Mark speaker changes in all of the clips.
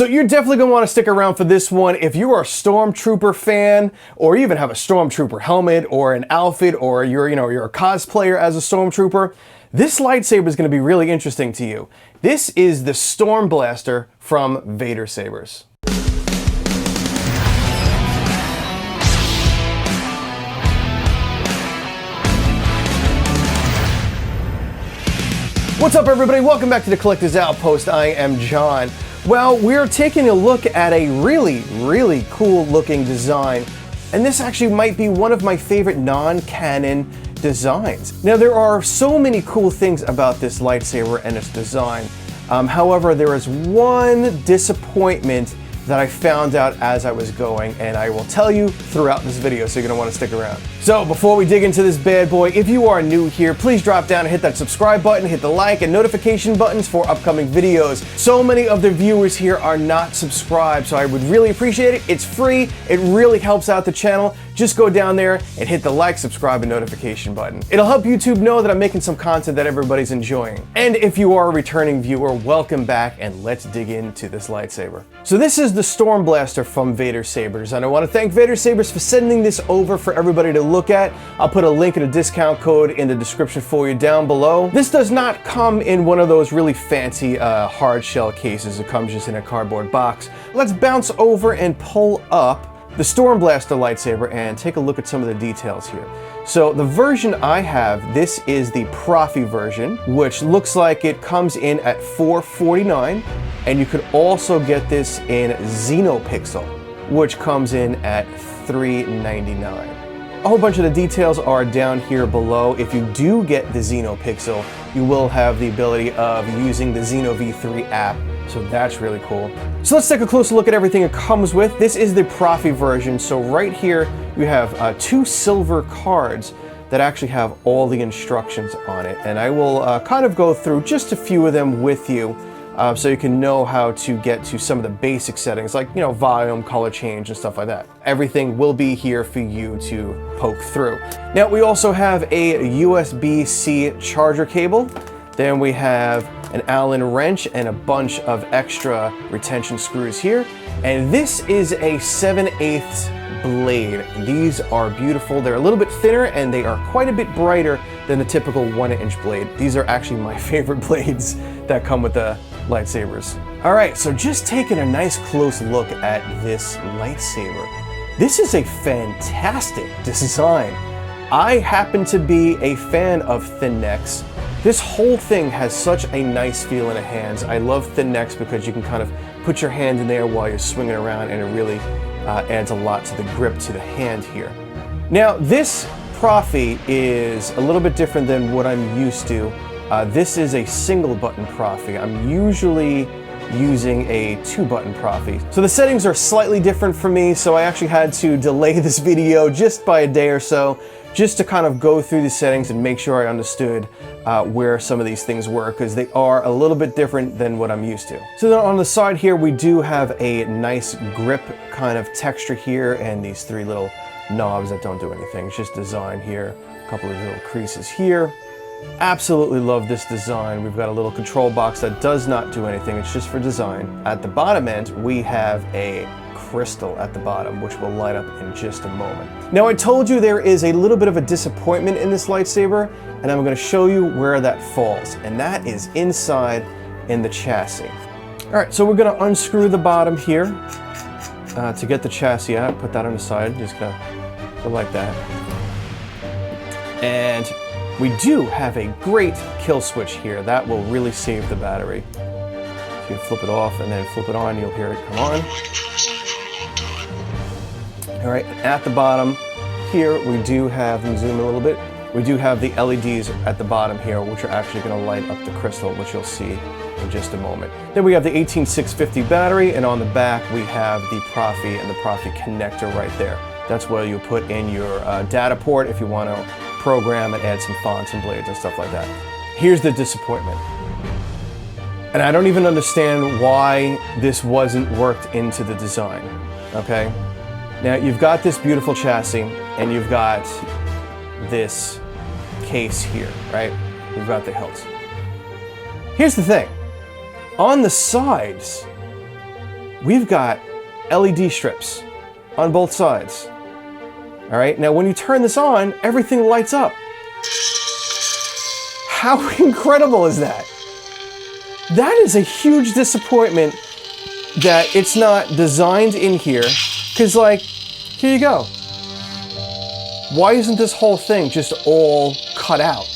Speaker 1: So you're definitely going to want to stick around for this one. If you are a Stormtrooper fan, or even have a Stormtrooper helmet or an outfit, or you're a cosplayer as a Stormtrooper, this lightsaber is going to be really interesting to you. This is the Stormblaster from Vaders Sabers. What's up, everybody? Welcome back to the Collector's Outpost. I am John. Well, we're taking a look at a really cool looking design, and this actually might be one of my favorite non-canon designs. Now, there are so many cool things about this lightsaber and its design. However, there is one disappointment that I found out as I was going, and I will tell you throughout this video, so you're gonna wanna stick around. So before we dig into this bad boy, if you are new here, please drop down and hit that subscribe button, hit the like and notification buttons for upcoming videos. So many of the viewers here are not subscribed, so I would really appreciate it. It's free, it really helps out the channel. Just go down there and hit the like, subscribe, and notification button. It'll help YouTube know that I'm making some content that everybody's enjoying. And if you are a returning viewer, welcome back, and let's dig into this lightsaber. So this is the Stormblaster from Vaders Sabers, and I want to thank Vaders Sabers for sending this over for everybody to look at. I'll put a link and a discount code in the description for you down below. This does not come in one of those really fancy hard shell cases. It comes just in a cardboard box. Let's bounce over and pull up the Stormblaster lightsaber and take a look at some of the details here. So the version I have, this is the Proffie version, which looks like it comes in at $449, and you could also get this in Xenopixel, which comes in at $399. A whole bunch of the details are down here below. If you do get the Xenopixel, you will have the ability of using the Xeno V3 app, so that's really cool. So let's take a closer look at everything it comes with. This is the Proffie version, so right here you have two silver cards that actually have all the instructions on it, and I will kind of go through just a few of them with you, so you can know how to get to some of the basic settings, like, volume, color change, and stuff like that. Everything will be here for you to poke through. Now, we also have a USB-C charger cable. Then we have an Allen wrench and a bunch of extra retention screws here. And this is a 7/8 blade. These are beautiful. They're a little bit thinner and they are quite a bit brighter than the typical 1-inch blade. These are actually my favorite blades that come with the lightsabers. All right, so just taking a nice close look at this lightsaber. This is a fantastic design. I happen to be a fan of thin necks. This whole thing has such a nice feel in the hands. I love thin necks because you can kind of put your hand in there while you're swinging around, and it really adds a lot to the grip to the hand here. Now, this Proffie is a little bit different than what I'm used to. This is a single button Proffie. I'm usually using a 2-button Proffie. So the settings are slightly different for me, so I actually had to delay this video just by a day or so, just to kind of go through the settings and make sure I understood where some of these things were, because they are a little bit different than what I'm used to. So then on the side here, we do have a nice grip kind of texture here, and these 3 little knobs that don't do anything. It's just design here, a couple of little creases here. Absolutely love this design. We've got a little control box that does not do anything. It's just for design. At the bottom end, we have a crystal at the bottom, which will light up in just a moment. Now, I told you there is a little bit of a disappointment in this lightsaber, and I'm going to show you where that falls, and that is inside in the chassis. All right, so we're going to unscrew the bottom here to get the chassis out. Put that on the side, just go like that. And we do have a great kill switch here. That will really save the battery. So you flip it off and then flip it on, you'll hear it come on. All right, at the bottom here, we do have, let me zoom a little bit, we do have the LEDs at the bottom here, which are actually going to light up the crystal, which you'll see in just a moment. Then we have the 18650 battery, and on the back we have the Proffie and the Proffie connector right there. That's where you put in your data port if you want to program and add some fonts and blades and stuff like that. Here's the disappointment. And I don't even understand why this wasn't worked into the design, okay? Now, you've got this beautiful chassis, and you've got this case here, right? We've got the hilt. Here's the thing. On the sides, we've got LED strips on both sides. All right, now when you turn this on, everything lights up. How incredible is that? That is a huge disappointment that it's not designed in here, because like, here you go. Why isn't this whole thing just all cut out?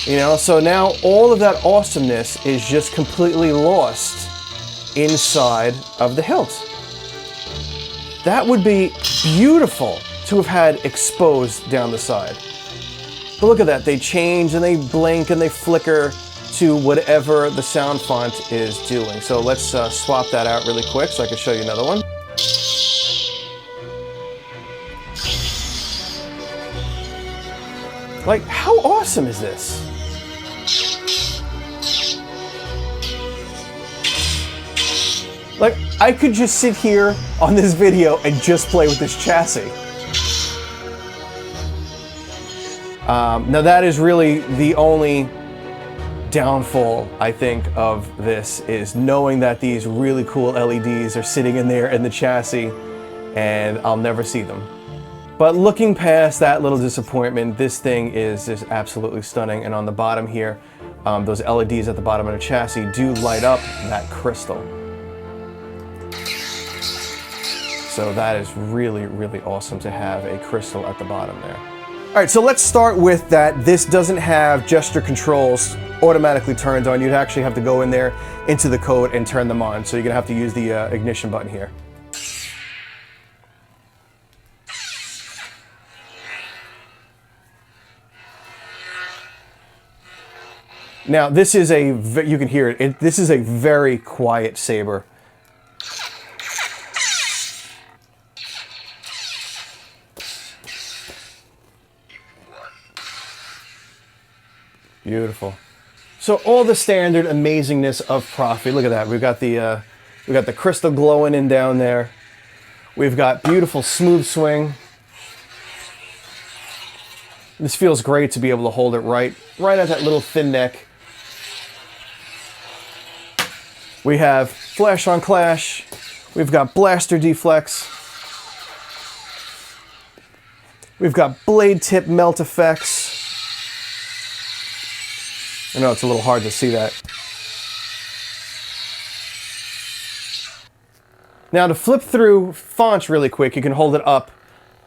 Speaker 1: You know, so now all of that awesomeness is just completely lost inside of the hilt. That would be beautiful to have had exposed down the side. But look at that, they change and they blink and they flicker to whatever the sound font is doing. So let's swap that out really quick so I can show you another one. Like, how awesome is this? Like, I could just sit here on this video and just play with this chassis. Now that is really the only downfall, I think, of this, is knowing that these really cool LEDs are sitting in there in the chassis and I'll never see them. But looking past that little disappointment, this thing is just absolutely stunning. And on the bottom here, those LEDs at the bottom of the chassis do light up that crystal. So that is really, really awesome to have a crystal at the bottom there. All right, so let's start with that. This doesn't have gesture controls automatically turned on. You'd actually have to go in there into the code and turn them on. So you're gonna have to use the ignition button here. Now this is a, you can hear it, this is a very quiet saber. Beautiful. So all the standard amazingness of Proffie. Look at that. We've got the crystal glowing in down there. We've got beautiful smooth swing. This feels great to be able to hold it right at that little thin neck. We have flash on clash. We've got blaster deflex. We've got blade tip melt effects. I know it's a little hard to see that. Now to flip through fonts really quick, you can hold it up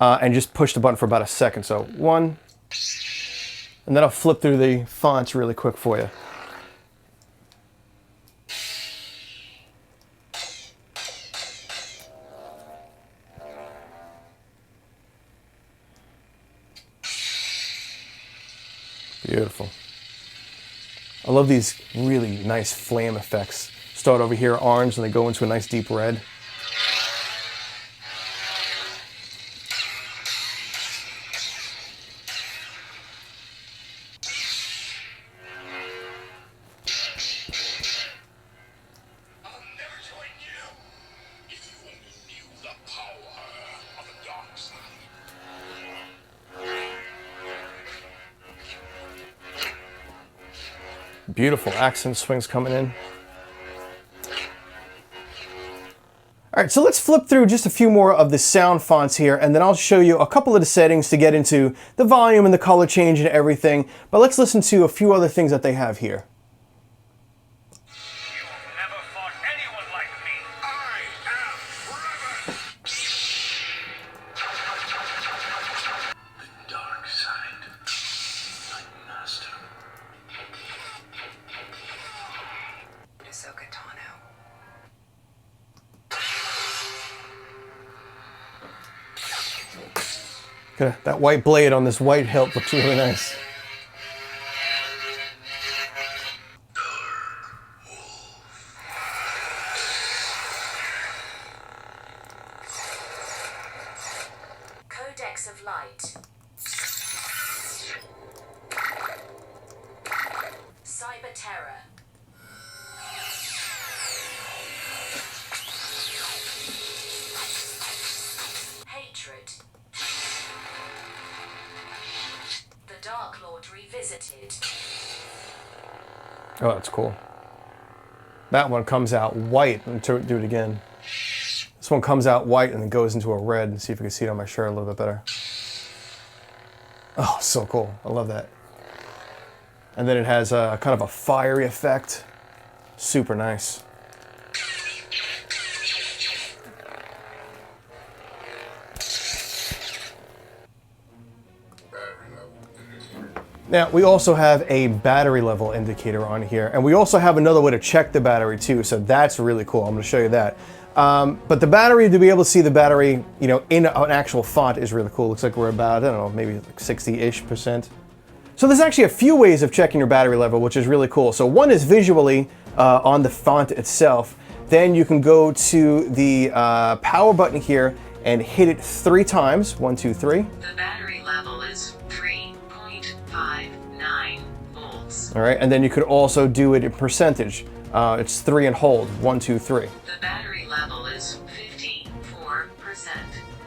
Speaker 1: and just push the button for about a second. So 1, and then I'll flip through the fonts really quick for you. Beautiful. I love these really nice flame effects. Start over here orange and they go into a nice deep red. Beautiful accent swings coming in. All right, so let's flip through just a few more of the sound fonts here, and then I'll show you a couple of the settings to get into the volume and the color change and everything. But let's listen to a few other things that they have here. That white blade on this white hilt looks really nice.
Speaker 2: Codex of Light. Cyber Terror. Hatred. The Dark Lord Revisited.
Speaker 1: Oh, that's cool. That one comes out white. Let me do it again. This one comes out white and then goes into a red. And see if you can see it on my shirt a little bit better. Oh, so cool. I love that. And then it has a kind of a fiery effect. Super nice. Now, we also have a battery level indicator on here, and we also have another way to check the battery too, so that's really cool. I'm going to show you that. But the battery, to be able to see the battery, you know, in an actual font is really cool. Looks like we're about, I don't know, maybe like 60-ish%. So there's actually a few ways of checking your battery level, which is really cool. So one is visually on the font itself. Then you can go to the power button here and hit it 3 times. 1, 2, 3.
Speaker 2: The battery level is 3.59 volts.
Speaker 1: All right, and then you could also do it in percentage. It's 3 and hold. 1, 2, 3.
Speaker 2: The battery level is 54%.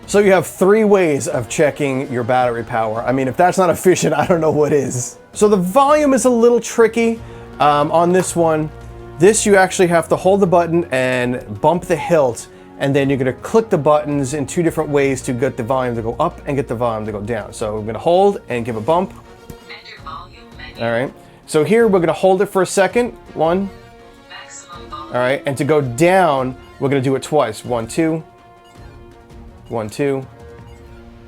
Speaker 1: So you have 3 ways of checking your battery power. I mean, if that's not efficient, I don't know what is. So the volume is a little tricky on this one. This you actually have to hold the button and bump the hilt, and then you're gonna click the buttons in 2 different ways to get the volume to go up and get the volume to go down. So we're gonna hold and give a bump.
Speaker 2: Enter volume menu.
Speaker 1: All right. So here we're gonna hold it for a second. 1.
Speaker 2: Maximum volume.
Speaker 1: All right, and to go down, we're gonna do it twice. 1, 2. 1, 2.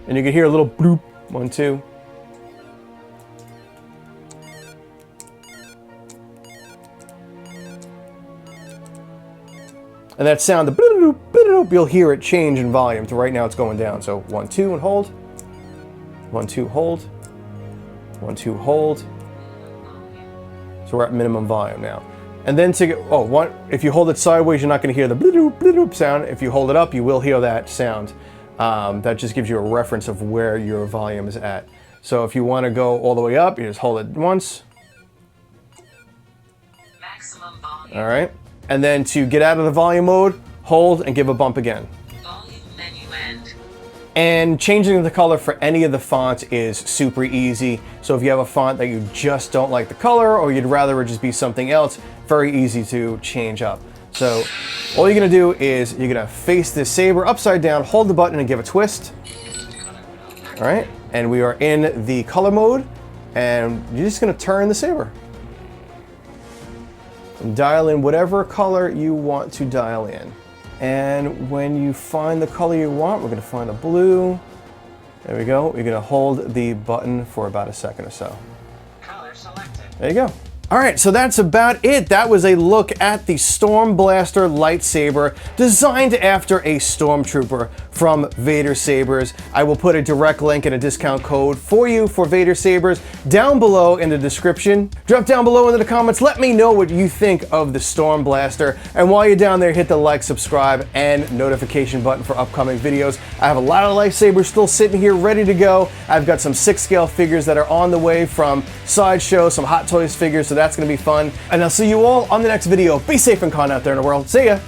Speaker 1: And you can hear a little bloop. 1, 2. And that sound, the bloop, bloop, you'll hear it change in volume. So right now it's going down. So 1, 2, and hold. 1, 2, hold. 1, 2, hold. So we're at minimum volume now. And then to get, if you hold it sideways, you're not going to hear the bloop, bloop sound. If you hold it up, you will hear that sound. That just gives you a reference of where your volume is at. So if you want to go all the way up, you just hold it once.
Speaker 2: Maximum volume.
Speaker 1: All right. And then to get out of the volume mode, hold and give a bump again.
Speaker 2: Volume menu end.
Speaker 1: And changing the color for any of the fonts is super easy. So if you have a font that you just don't like the color, or you'd rather it just be something else, very easy to change up. So all you're gonna do is you're gonna face this saber upside down, hold the button and give a twist. All right, and we are in the color mode, and you're just gonna turn the saber. And dial in whatever color you want to dial in. And when you find the color you want, we're gonna find a blue. There we go. You're gonna hold the button for about a second or so.
Speaker 2: Color selected.
Speaker 1: There you go. All right, so that's about it. That was a look at the Stormblaster Lightsaber, designed after a stormtrooper from Vaders Sabers. I will put a direct link and a discount code for you for Vaders Sabers down below in the description. Drop down below into the comments. Let me know what you think of the Stormblaster. And while you're down there, hit the like, subscribe, and notification button for upcoming videos. I have a lot of lightsabers still sitting here ready to go. I've got some 6-scale figures that are on the way from Sideshow, some Hot Toys figures, so that's gonna be fun. And I'll see you all on the next video. Be safe and kind out there in the world. See ya!